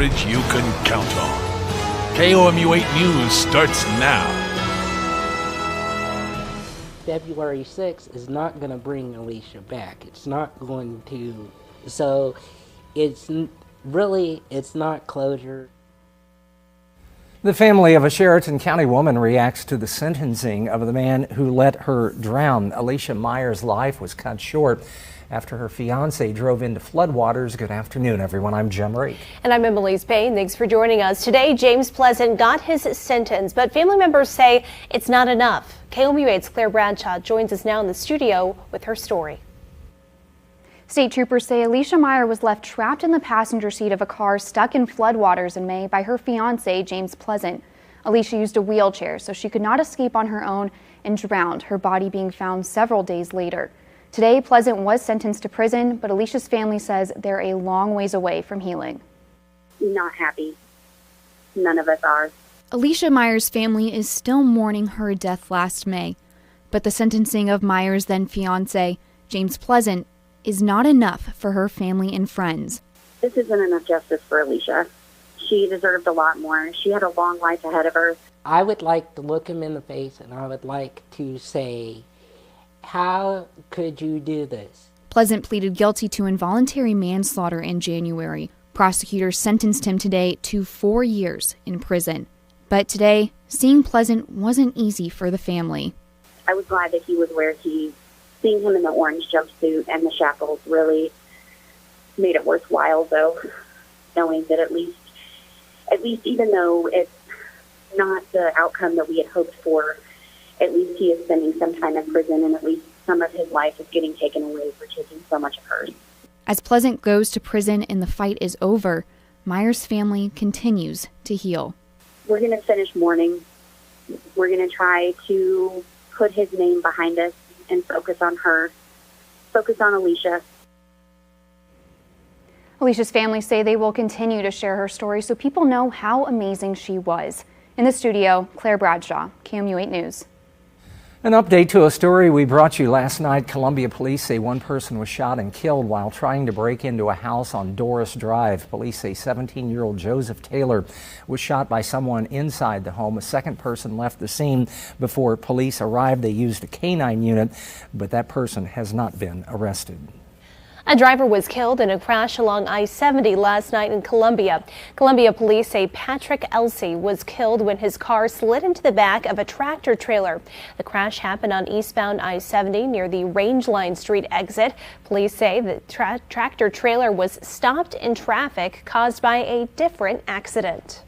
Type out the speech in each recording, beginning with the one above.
coverage you can count on. KOMU 8 News starts now. February 6th is not going to bring Alicia back. It's not going to. So it's not closure. The family of a Sheraton County woman reacts to the sentencing of the man who let her drown. Alicia Myers' life was cut short after her fiance drove into floodwaters. Good afternoon, everyone. I'm Jim Reek. And I'm Emily's Payne. Thanks for joining us. Today, James Pleasant got his sentence, but family members say it's not enough. KOMU 8's Claire Bradshaw joins us now in the studio with her story. State troopers say Alicia Meyer was left trapped in the passenger seat of a car stuck in floodwaters in May by her fiancé, James Pleasant. Alicia used a wheelchair, so she could not escape on her own and drowned, her body being found several days later. Today, Pleasant was sentenced to prison, but Alicia's family says they're a long ways away from healing. Not happy. None of us are. Alicia Meyer's family is still mourning her death last May, but the sentencing of Meyer's then fiancé, James Pleasant, is not enough for her family and friends. This isn't enough justice for Alicia. She deserved a lot more. She had a long life ahead of her. I would like to look him in the face and I would like to say, how could you do this? Pleasant pleaded guilty to involuntary manslaughter in January. Prosecutors sentenced him today to 4 years in prison. But today, seeing Pleasant wasn't easy for the family. I was glad that he was where he. Seeing him in the orange jumpsuit and the shackles really made it worthwhile, though, knowing that at least even though it's not the outcome that we had hoped for, at least he is spending some time in prison, and at least some of his life is getting taken away for taking so much of hers. As Pleasant goes to prison and the fight is over, Meyer's family continues to heal. We're going to finish mourning. We're going to try to put his name behind us and focus on her, focus on Alicia. Alicia's family say they will continue to share her story so people know how amazing she was. In the studio, Claire Bradshaw, KOMU 8 News. An update to a story we brought you last night. Columbia police say one person was shot and killed while trying to break into a house on Doris Drive. Police say 17-year-old Joseph Taylor was shot by someone inside the home. A second person left the scene before police arrived. They used a canine unit, but that person has not been arrested. A driver was killed in a crash along I-70 last night in Columbia. Columbia police say Patrick Elsey was killed when his car slid into the back of a tractor trailer. The crash happened on eastbound I-70 near the Rangeline Street exit. Police say the tractor trailer was stopped in traffic caused by a different accident.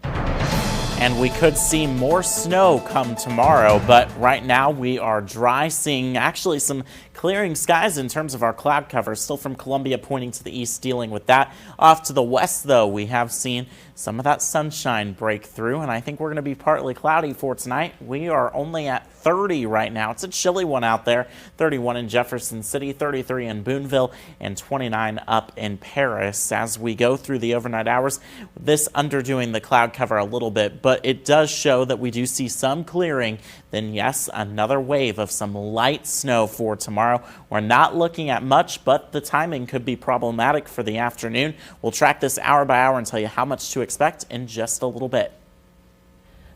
And we could see more snow come tomorrow, but right now we are dry, seeing actually some clearing skies in terms of our cloud cover. Still from Columbia pointing to the east, dealing with that. Off to the west, though, we have seen some of that sunshine break through, and I think we're going to be partly cloudy for tonight. We are only at 30 right now. It's a chilly one out there. 31 in Jefferson City, 33 in Boonville, and 29 up in Paris. As we go through the overnight hours, this underdoing the cloud cover a little bit, but it does show that we do see some clearing. Then yes, another wave of some light snow for tomorrow. We're not looking at much, but the timing could be problematic for the afternoon. We'll track this hour by hour and tell you how much to expect in just a little bit.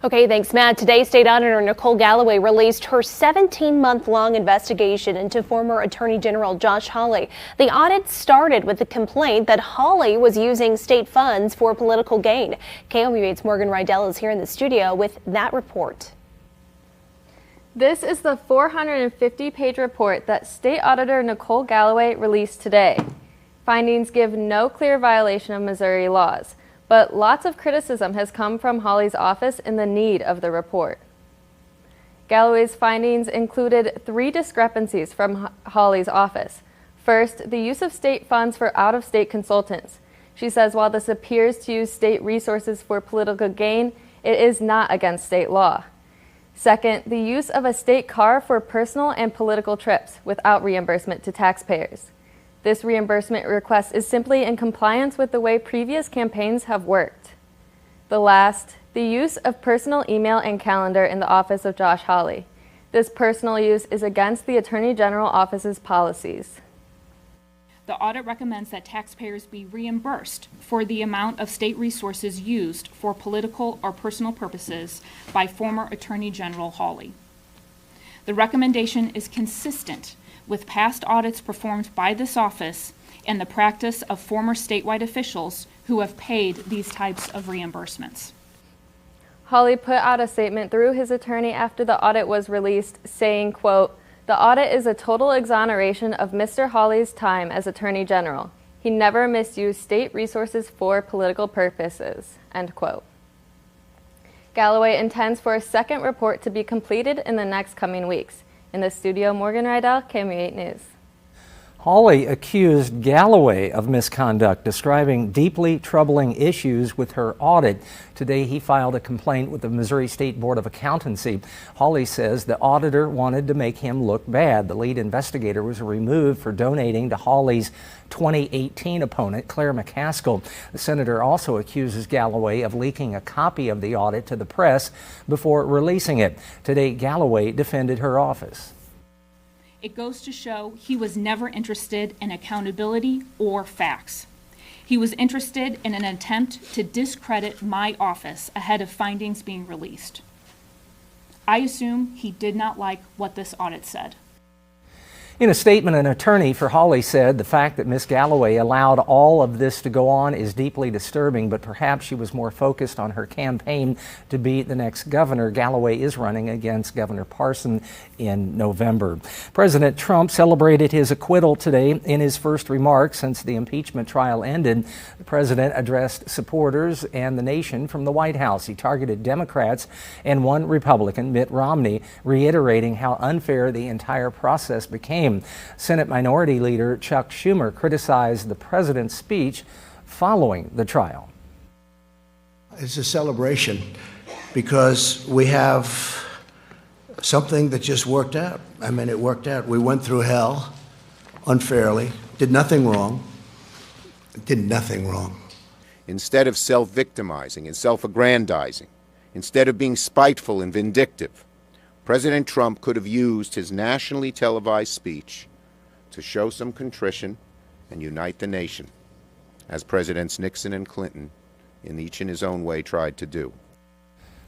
Okay, thanks, Matt. Today, State Auditor Nicole Galloway released her 17-month-long investigation into former Attorney General Josh Hawley. The audit started with the complaint that Hawley was using state funds for political gain. KOMU 8's Morgan Rydell is here in the studio with that report. This is the 450-page report that State Auditor Nicole Galloway released today. Findings give no clear violation of Missouri laws, but lots of criticism has come from Hawley's office in the need of the report. Galloway's findings included 3 discrepancies from Hawley's office. First, the use of state funds for out-of-state consultants. She says while this appears to use state resources for political gain, it is not against state law. Second, the use of a state car for personal and political trips without reimbursement to taxpayers. This reimbursement request is simply in compliance with the way previous campaigns have worked. The last, the use of personal email and calendar in the office of Josh Hawley. This personal use is against the Attorney General Office's policies. The audit recommends that taxpayers be reimbursed for the amount of state resources used for political or personal purposes by former Attorney General Hawley. The recommendation is consistent with past audits performed by this office and the practice of former statewide officials who have paid these types of reimbursements. Hawley put out a statement through his attorney after the audit was released, saying, quote, "The audit is a total exoneration of Mr. Hawley's time as Attorney General. He never misused state resources for political purposes," end quote. Galloway intends for a second report to be completed in the next coming weeks. In the studio, Morgan Rydell, KMU8 News. Hawley accused Galloway of misconduct, describing deeply troubling issues with her audit. Today, he filed a complaint with the Missouri State Board of Accountancy. Hawley says the auditor wanted to make him look bad. The lead investigator was removed for donating to Hawley's 2018 opponent, Claire McCaskill. The senator also accuses Galloway of leaking a copy of the audit to the press before releasing it. Today, Galloway defended her office. It goes to show he was never interested in accountability or facts. He was interested in an attempt to discredit my office ahead of findings being released. I assume he did not like what this audit said. In a statement, an attorney for Hawley said the fact that Ms. Galloway allowed all of this to go on is deeply disturbing, but perhaps she was more focused on her campaign to be the next governor. Galloway is running against Governor Parson in November. President Trump celebrated his acquittal today. In his first remarks since the impeachment trial ended, the president addressed supporters and the nation from the White House. He targeted Democrats and one Republican, Mitt Romney, reiterating how unfair the entire process became. Senate Minority Leader Chuck Schumer criticized the president's speech following the trial. It's a celebration because we have something that just worked out. I mean, it worked out. We went through hell unfairly, did nothing wrong, Instead of self-victimizing and self-aggrandizing, instead of being spiteful and vindictive, President Trump could have used his nationally televised speech to show some contrition and unite the nation, as Presidents Nixon and Clinton, in each in his own way, tried to do.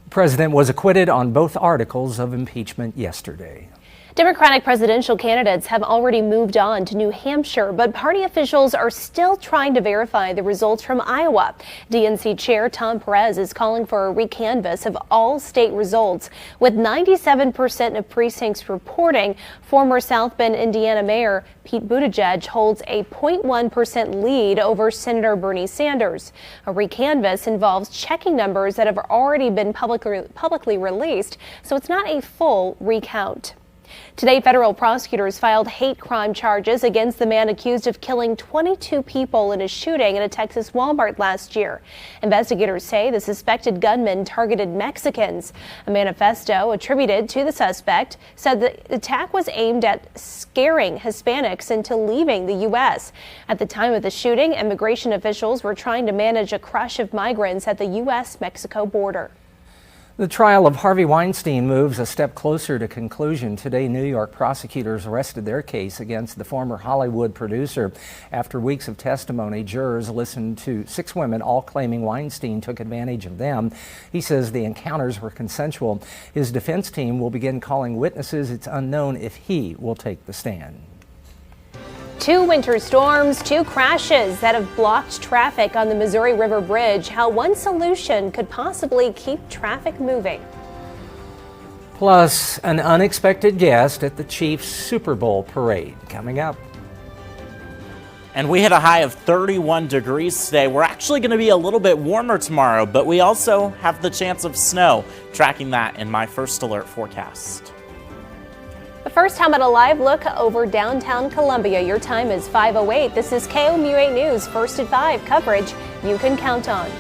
The president was acquitted on both articles of impeachment yesterday. Democratic presidential candidates have already moved on to New Hampshire, but party officials are still trying to verify the results from Iowa. DNC Chair Tom Perez is calling for a recanvass of all state results. With 97% of precincts reporting, former South Bend, Indiana Mayor Pete Buttigieg holds a 0.1% lead over Senator Bernie Sanders. A recanvass involves checking numbers that have already been publicly released, so it's not a full recount. Today, federal prosecutors filed hate crime charges against the man accused of killing 22 people in a shooting at a Texas Walmart last year. Investigators say the suspected gunman targeted Mexicans. A manifesto attributed to the suspect said the attack was aimed at scaring Hispanics into leaving the U.S. At the time of the shooting, immigration officials were trying to manage a crush of migrants at the U.S.-Mexico border. The trial of Harvey Weinstein moves a step closer to conclusion. Today, New York prosecutors rested their case against the former Hollywood producer. After weeks of testimony, jurors listened to 6 women, all claiming Weinstein took advantage of them. He says the encounters were consensual. His defense team will begin calling witnesses. It's unknown if he will take the stand. 2 winter storms, 2 crashes that have blocked traffic on the Missouri River Bridge. How one solution could possibly keep traffic moving. Plus, an unexpected guest at the Chiefs Super Bowl parade coming up. And we hit a high of 31 degrees today. We're actually going to be a little bit warmer tomorrow, but we also have the chance of snow. Tracking that in my first alert forecast. But first, how about a live look over downtown Columbia? Your time is 5:08. This is KMU8 News, First at 5 coverage you can count on.